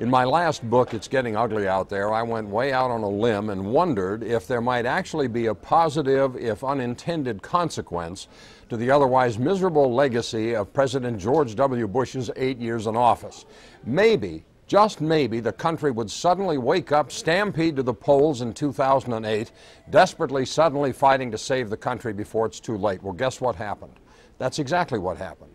In my last book, It's Getting Ugly Out There, I went way out on a limb and wondered if there might actually be a positive, if unintended, consequence to the otherwise miserable legacy of President George W. Bush's 8 years in office. Maybe, just maybe, the country would suddenly wake up, stampede to the polls in 2008, desperately, suddenly fighting to save the country before it's too late. Well, guess what happened? That's exactly what happened.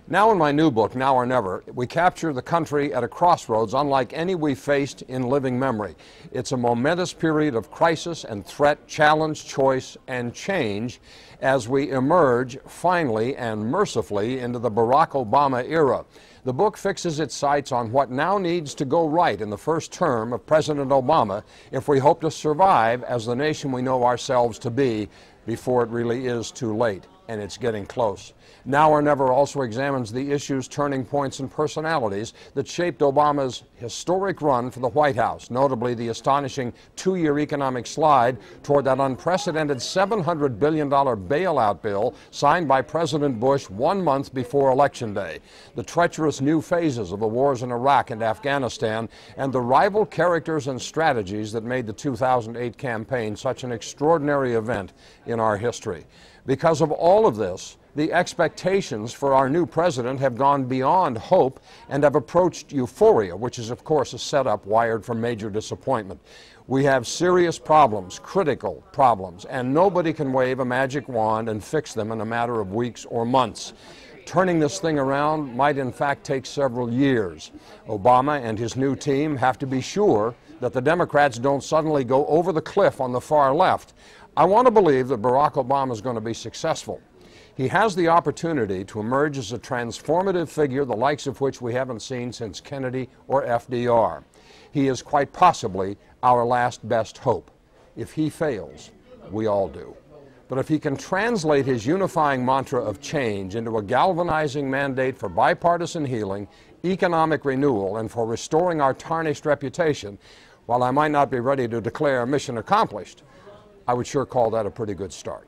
Now in my new book, Now or Never, we capture the country at a crossroads unlike any we faced in living memory. It's a momentous period of crisis and threat, challenge, choice, and change as we emerge finally and mercifully into the Barack Obama era. The book fixes its sights on what now needs to go right in the first term of President Obama if we hope to survive as the nation we know ourselves to be before it really is too late, and it's getting close. Now or Never also examines the issues, turning points, and personalities that shaped Obama's historic run for the White House, notably the astonishing two-year economic slide toward that unprecedented $700 billion bailout bill signed by President Bush 1 month before Election Day, the treacherous new phases of the wars in Iraq and Afghanistan, and the rival characters and strategies that made the 2008 campaign such an extraordinary event in our history. Because of all of this, the expectations for our new president have gone beyond hope and have approached euphoria, which is, of course, a setup wired for major disappointment. We have serious problems, critical problems, and nobody can wave a magic wand and fix them in a matter of weeks or months. Turning this thing around might, in fact, take several years. Obama and his new team have to be sure that the Democrats don't suddenly go over the cliff on the far left. I want to believe that Barack Obama is going to be successful. He has the opportunity to emerge as a transformative figure, the likes of which we haven't seen since Kennedy or FDR. He is quite possibly our last best hope. If he fails, we all do. But if he can translate his unifying mantra of change into a galvanizing mandate for bipartisan healing, economic renewal, and for restoring our tarnished reputation, while I might not be ready to declare mission accomplished, I would sure call that a pretty good start.